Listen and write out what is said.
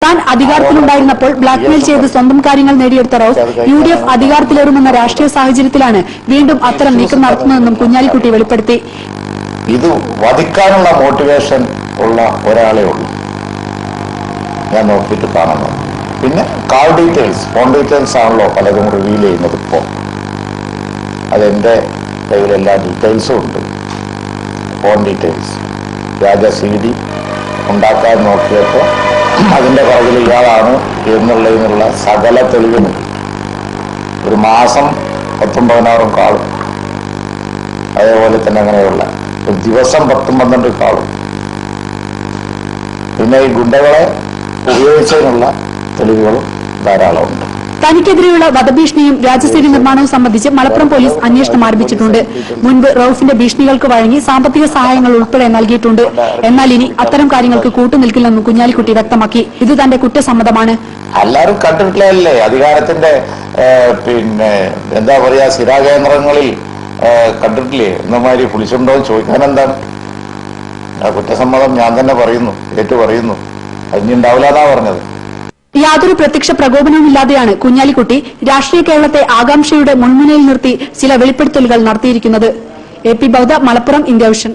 താൻ അധികാരത്തിലുണ്ടായിരുന്നപ്പോൾ ബ്ലാക്ക്മെയിൽ ചെയ്ത് സ്വന്തം കാര്യങ്ങൾ നേടിയെടുത്ത റൌഫ് UDF അധികാരത്തിലേറുമെന്ന രാഷ്ട്രീയ സാഹചര്യത്തിലാണ് വീണ്ടും അത്തരം നീക്കം നടത്തുന്നതെന്നും കുഞ്ഞാലിക്കുട്ടി വെളിപ്പെടുത്തി. ഇത് വധിക്കാനുള്ള മോട്ടിവേഷൻ ഉള്ള ഒരാളെ ഉള്ളൂ ഞാൻ നോക്കിയിട്ട് കാണുന്നത്. പിന്നെ കാൾ ഡീറ്റെയിൽസ്, ഫോൺ ഡീറ്റെയിൽസ് ആണല്ലോ പലരും റിവീൽ ചെയ്യുന്നത്. ഇപ്പോൾ അതെന്റെ കയ്യിലെല്ലാ ഡീറ്റെയിൽസും ഉണ്ട്. ഫോൺ ഡീറ്റെയിൽസ് വ്യാജ CD ഉണ്ടാക്കാൻ നോക്കിയപ്പോൾ അതിന്റെ പുറകിൽ ഇയാളാണ് എന്നുള്ളതിനുള്ള സകല തെളിവുണ്ട്. ഒരു മാസം 10-16 കാളും, അതേപോലെ തന്നെ അങ്ങനെയുള്ള ഒരു ദിവസം 10-12 കാളും. പിന്നെ ഈ ഗുണ്ടകളെ ഉപയോഗിച്ചതിനുള്ള തെളിവുകളും ധാരാളമുണ്ട്. തനിക്കെതിരെയുള്ള വധഭീഷണിയും രാജസേരി നിർമ്മാണവും സംബന്ധിച്ച് മലപ്പുറം പോലീസ് അന്വേഷണം ആരംഭിച്ചിട്ടുണ്ട്. മുൻപ് റൌഫിന്റെ ഭീഷണികൾക്ക് വഴങ്ങി സാമ്പത്തിക സഹായങ്ങൾ ഉൾപ്പെടെ നൽകിയിട്ടുണ്ട്. എന്നാൽ ഇനി അത്തരം കാര്യങ്ങൾക്ക് കൂട്ടുനിൽക്കില്ലെന്നും കുഞ്ഞാലിക്കുട്ടി വ്യക്തമാക്കി. ഇത് തന്റെ കുറ്റസമ്മതമാണ്. എല്ലാവരും കണ്ടിട്ടില്ലേ അധികാരത്തിന്റെ പിന്നെ എന്താ പറയാ സ്ഥിരാകേന്ദ്രങ്ങളിൽ കണ്ടിട്ടില്ലേ എന്നമാതിരി പുളിച്ചുണ്ടോ എന്ന് ചോദിക്കാൻ എന്താണ്? ആ കുറ്റസമ്മതം ഞാൻ തന്നെ പറയുന്നു, ഏറ്റു പറയുന്നു. അതിനുണ്ടാവില്ല എന്നാ പറഞ്ഞത്. യാതൊരു പ്രത്യക്ഷ പ്രകോപനവുമില്ലാതെയാണ് കുഞ്ഞാലിക്കുട്ടി രാഷ്ട്രീയ കേരളത്തെ ആകാംക്ഷയുടെ മുൾമുനയിൽ നിർത്തി ചില വെളിപ്പെടുത്തലുകൾ നടത്തിയിരിക്കുന്നത്. AP ബൗദ്ധ, മലപ്പുറം, ഇന്ത്യ വിഷൻ.